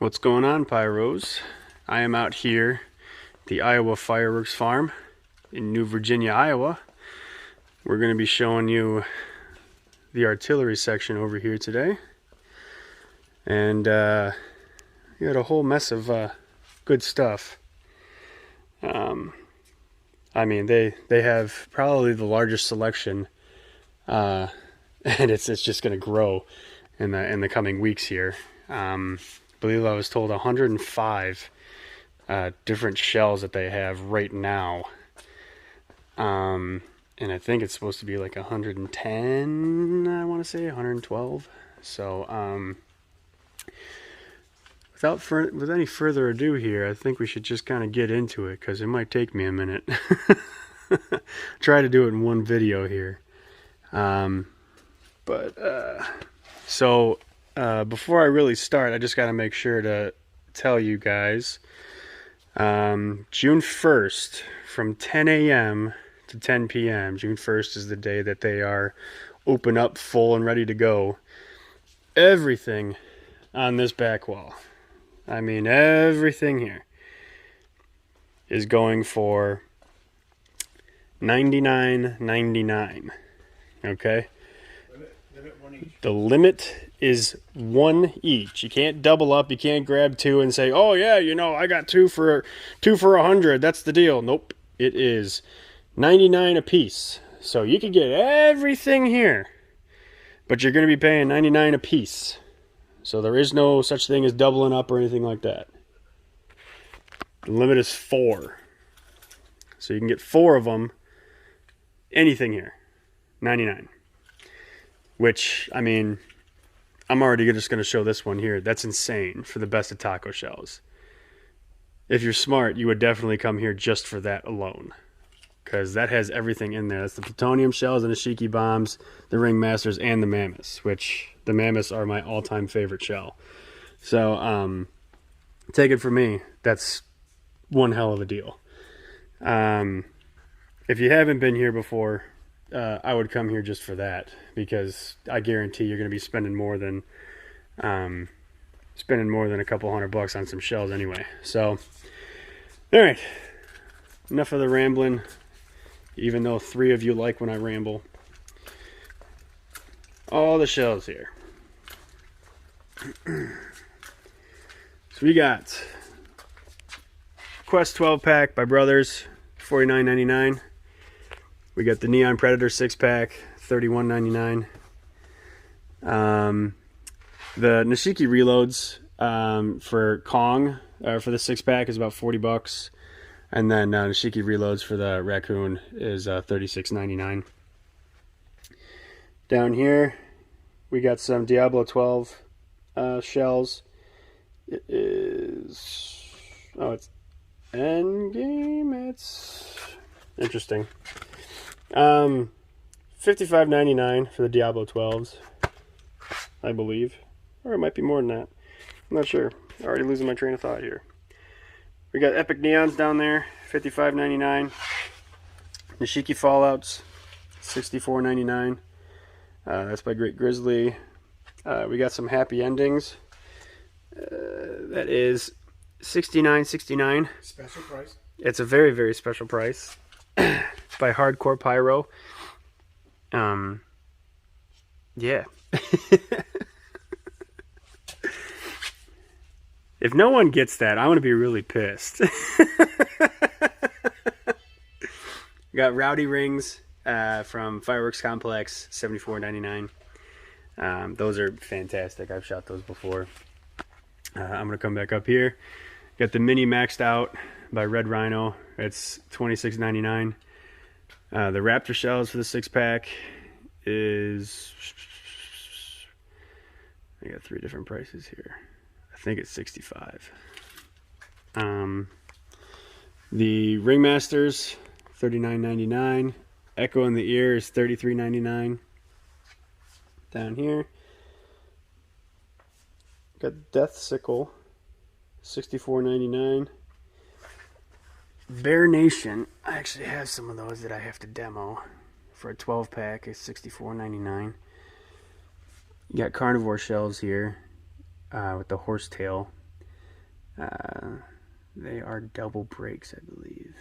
What's going on, Pyros? I am out here at the Iowa Fireworks Farm in New Virginia, Iowa. We're going to be showing you the artillery section over here today. And we got a whole mess of good stuff. I mean, they have probably the largest selection, and it's just going to grow in the coming weeks here. I believe I was told 105 different shells that they have right now. And I think it's supposed to be like 110, I want to say, 112. So, with any further ado here, I think we should just kind of get into it, because it might take me a minute. Try to do it in one video here. Before I really start, I just got to make sure to tell you guys, June 1st from 10 a.m. to 10 p.m. June 1st is the day that they are open up, full and ready to go. Everything on this back wall, I mean everything here, is going for $99.99. Okay? The limit is one each. You can't double up. You can't grab two and say, "Oh yeah, you know, I got two for $100. That's the deal." Nope. It is 99 a piece. So you can get everything here, but you're going to be paying 99 a piece. So there is no such thing as doubling up or anything like that. The limit is 4. So you can get 4 of them. Anything here, 99. Which, I mean, I'm already just going to show this one here. That's insane for the best of taco shells. If you're smart, you would definitely come here just for that alone, because that has everything in there. That's the plutonium shells and the Shiki bombs, the ringmasters, and the mammoths, which the mammoths are my all-time favorite shell. So, take it from me, that's one hell of a deal. If you haven't been here before, I would come here just for that, because I guarantee you're going to be spending more than a couple $100 on some shells anyway. So, all right, enough of the rambling. Even though 3 of you like when I ramble. All the shells here. So we got Quest 12 pack by Brothers, $49.99. We got the Neon Predator 6-pack, $31.99. The Nishiki reloads for Kong, for the 6-pack, is about $40. And then Nishiki reloads for the Raccoon is $36.99. Down here, we got some Diablo 12 shells. It is... oh, it's endgame? It's interesting. $55.99 for the Diablo 12s, I believe. Or it might be more than that. I'm not sure. Already losing my train of thought here. We got Epic Neons down there, $55.99. Nishiki Fallouts, $64.99. That's by Great Grizzly. We got some Happy Endings. That is $69.69. Special price. It's a very, very special price. By Hardcore Pyro. Yeah. If no one gets that, I'm going to be really pissed. We got Rowdy Rings from Fireworks Complex, $74.99. Those are fantastic. I've shot those before. I'm going to come back up here. Got the Mini Maxed Out by Red Rhino. It's $26.99. The Raptor shells for the 6-pack is... I got 3 different prices here. I think it's $65. The Ringmasters, $39.99. Echo in the Ear is $33.99. Down here, got Death Sickle, $64.99. Bear Nation, I actually have some of those that I have to demo for a 12-pack. It's $64.99. You got carnivore shells here with the horsetail. They are double brakes, I believe.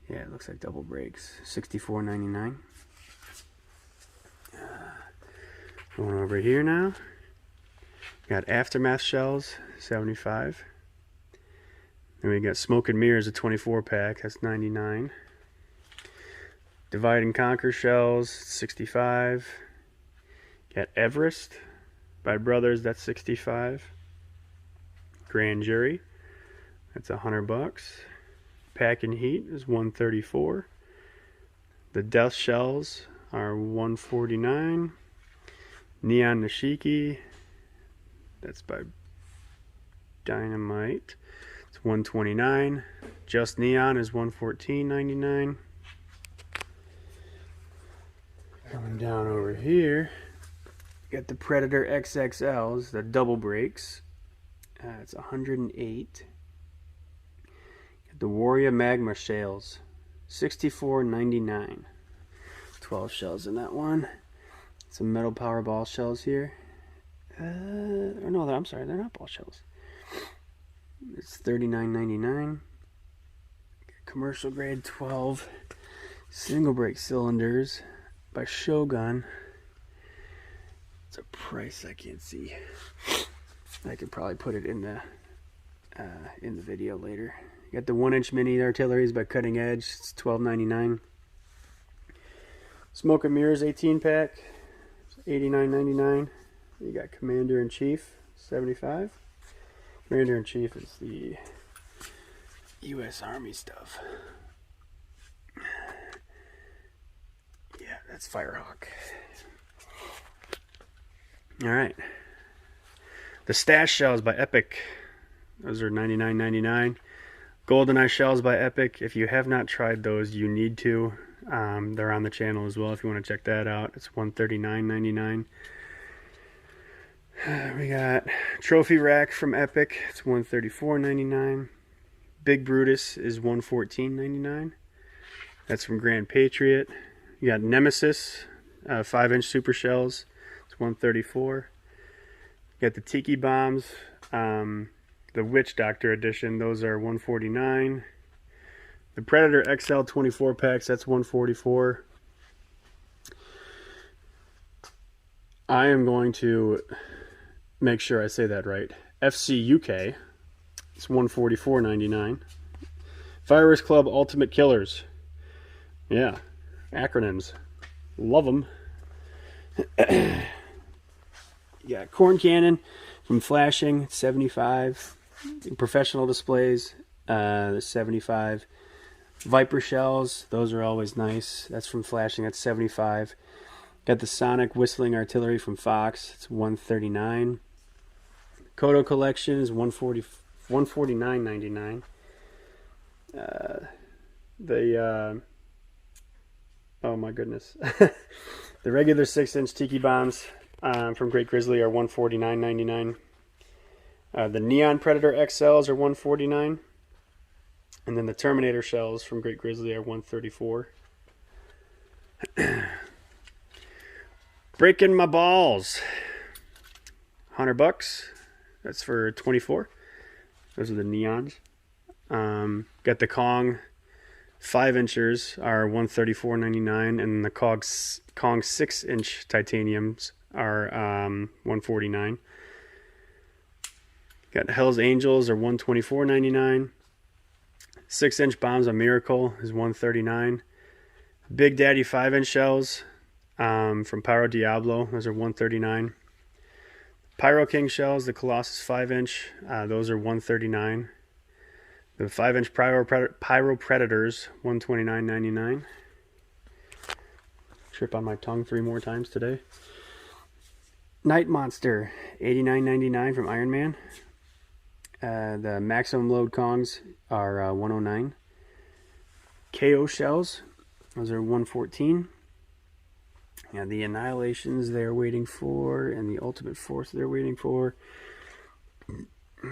Yeah, it looks like double brakes. $64.99. Going over here now. Got aftermath shells, $75. Then we got smoke and mirrors, a 24 pack. That's $99. Divide and conquer shells, $65. Got Everest by Brothers. That's $65. Grand Jury. That's $100. Pack and Heat is $134. The Death Shells are $149. Neon Nishiki, that's by Dynamite. It's $129. Just Neon is $114.99. Coming down over here, got the Predator XXLs, the double brakes. It's $108. The Warrior Magma Shells, $64.99. 12 shells in that one. Some metal power ball shells here. Or no, I'm sorry, they're not ball shells. It's $39.99. Commercial grade 12 single brake cylinders by Shogun. It's a price I can't see. I could probably put it in the video later. You got the 1-inch mini artilleries by Cutting Edge. It's $12.99. Smoke and Mirrors 18 pack. It's $89.99. You got Commander in Chief, $75. Commander in Chief is the U.S. Army stuff. Yeah, that's Firehawk. All right. The Stash Shells by Epic. Those are $99.99. GoldenEye Shells by Epic. If you have not tried those, you need to. They're on the channel as well if you want to check that out. It's $139.99. We got Trophy Rack from Epic. It's $134.99. Big Brutus is $114.99. That's from Grand Patriot. You got Nemesis, 5-inch super shells. It's $134. You got the Tiki Bombs, the Witch Doctor edition. Those are $149. The Predator XL 24 packs. That's $144. I am going to make sure I say that right. FC UK. It's $144.99. Fireworks Club Ultimate Killers. Yeah, acronyms. Love them. You got Corn Cannon from Flashing, $75. Professional displays, $75. Viper Shells, those are always nice. That's from Flashing, that's $75. Got the Sonic Whistling Artillery from Fox, it's $139. Kodo Collection is $149.99. Oh my goodness. The regular 6-inch Tiki Bombs from Great Grizzly are $149.99. The Neon Predator XLs are $149. And then the Terminator shells from Great Grizzly are $134. Breaking My Balls. $100. That's for 24. Those are the neons. Got the Kong 5-inchers are $134.99, and the Kong 6-inch titaniums are $149. Got Hell's Angels are $124.99. 6-inch Bombs on Miracle is $139. Big Daddy 5-inch shells from Pyro Diablo, those are $139. Pyro King shells, the Colossus 5-inch, those are $139. The 5-inch Pyro Predators, $129.99. Trip on my tongue 3 more times today. Night Monster, $89.99 from Iron Man. The Maximum Load Kongs are $109. KO shells, those are $114. And the Annihilations they're waiting for, and the Ultimate Force they're waiting for.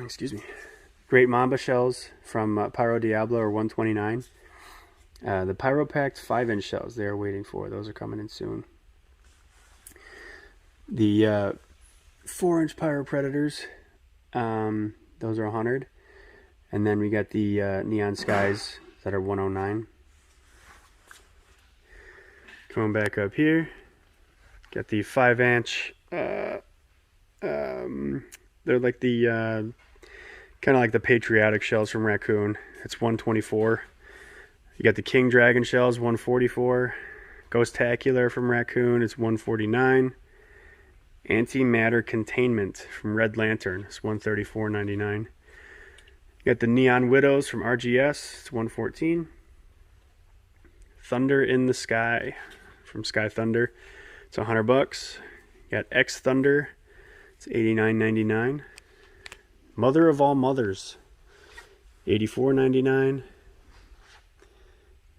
Excuse me. Great Mamba shells from Pyro Diablo are $129. The Pyro Pact 5-inch shells they're waiting for. Those are coming in soon. The 4-inch Pyro Predators. The Those are 100. And then we got the neon skies that are 109. Going back up here, got the 5-inch. They're like the kind of like the patriotic shells from Raccoon. It's 124. You got the King Dragon shells, 144. Ghostacular from Raccoon, it's 149. Antimatter Containment from Red Lantern, it's 134.99. You got the Neon Widows from RGS, it's 114. Thunder in the Sky from Sky Thunder, it's $100. You got X Thunder, it's 89.99. Mother of All Mothers, 84.99.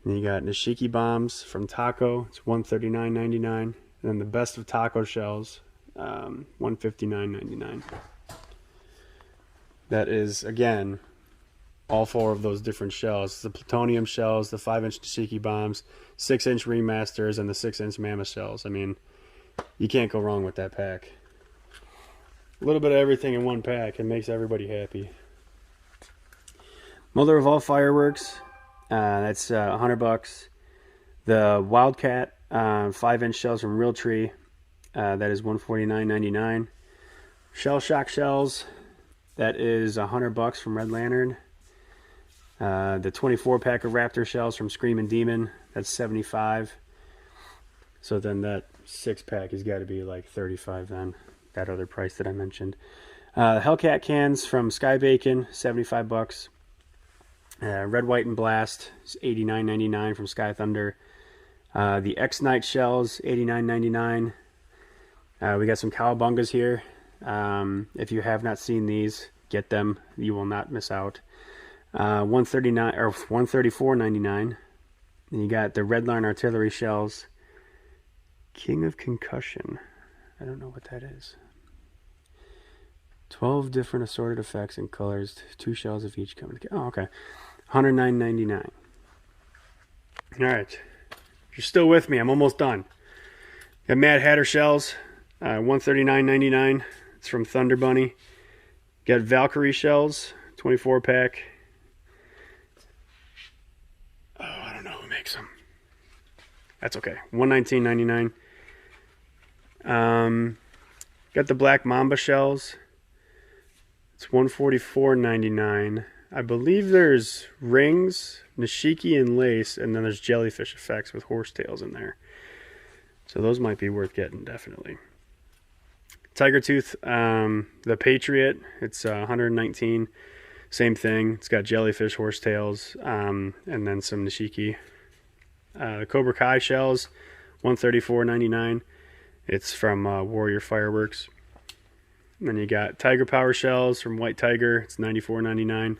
And you got Nishiki Bombs from Taco, it's 139.99. And then the Best of Taco shells, 159.99. That is, again, all 4 of those different shells. The plutonium shells, the 5-inch Nishiki Bombs, 6-inch Ringmasters, and the 6-inch Mammoth shells. I mean, you can't go wrong with that pack. A little bit of everything in one pack. It makes everybody happy. Mother of All Fireworks, that's $100. The Wildcat 5-inch shells from Realtree, that is $149.99. Shell Shock shells, that is $100 from Red Lantern. The 24-pack of Raptor shells from Screaming Demon, that's $75. So then that 6-pack has got to be like $35 then, that other price that I mentioned. Hellcat cans from Sky Bacon, $75. Red, White, and Blast is $89.99 from Sky Thunder. The X-Night shells, $89.99. We got some Cowabungas here. If you have not seen these, get them. You will not miss out. $139 or $134.99. And you got the Red Line Artillery shells. King of Concussion. I don't know what that is. 12 different assorted effects and colors. 2 shells of each coming together. Oh, okay. $109.99. All right. If you're still with me, I'm almost done. Got Mad Hatter shells. $139.99. It's from Thunder Bunny. Got Valkyrie shells. 24-pack. Oh, I don't know who makes them. That's okay. $119.99. Got the Black Mamba shells. It's $144.99. I believe there's rings, Nishiki, and lace, and then there's jellyfish effects with horsetails in there. So those might be worth getting, definitely. Tiger Tooth, the Patriot, it's $119. Same thing. It's got jellyfish, horsetails, and then some Nishiki. The Cobra Kai shells, $134.99. It's from Warrior Fireworks. And then you got Tiger Power shells from White Tiger. It's $94.99.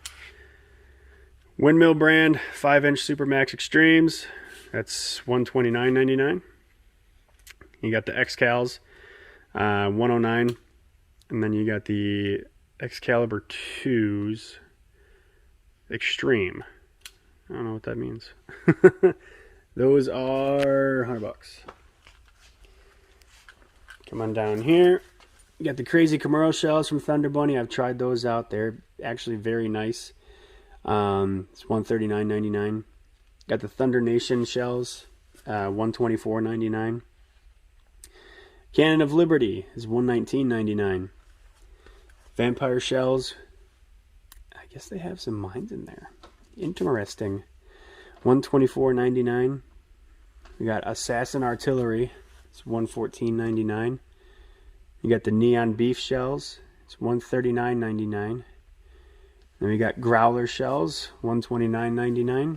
Windmill brand 5-inch Supermax Extremes. That's $129.99. You got the Excals, $109. And then you got the Excalibur 2s Extreme. I don't know what that means. Those are $100. Come on down here. You got the Crazy Camaro shells from Thunder Bunny. I've tried those out. They're actually very nice. It's $139.99. Got the Thunder Nation shells, $124.99. Cannon of Liberty is $119.99. Vampire shells. I guess they have some mines in there. Interesting. $124.99. We got Assassin Artillery. It's $114.99. You got the Neon Beef shells. It's $139.99. Then we got Growler shells, $129.99.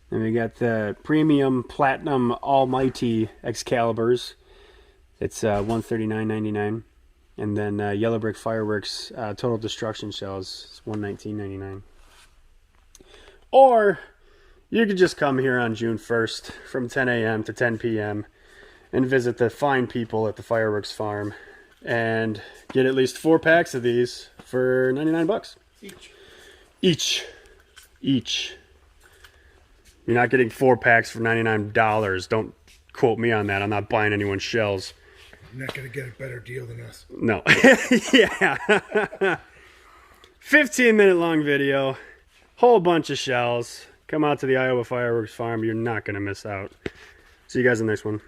Then we got the Premium Platinum Almighty Excaliburs. It's $139.99. And then Yellow Brick Fireworks Total Destruction shells. It's $119.99. Or you could just come here on June 1st from 10 a.m. to 10 p.m. and visit the fine people at the Fireworks Farm and get at least 4 packs of these for $99 each. You're not getting 4 packs for $99. Don't quote me on that. I'm not buying anyone's shells. You're not going to get a better deal than us. No. Yeah. 15-minute long video. Whole bunch of shells. Come out to the Iowa Fireworks Farm. You're not going to miss out. See you guys in the next one.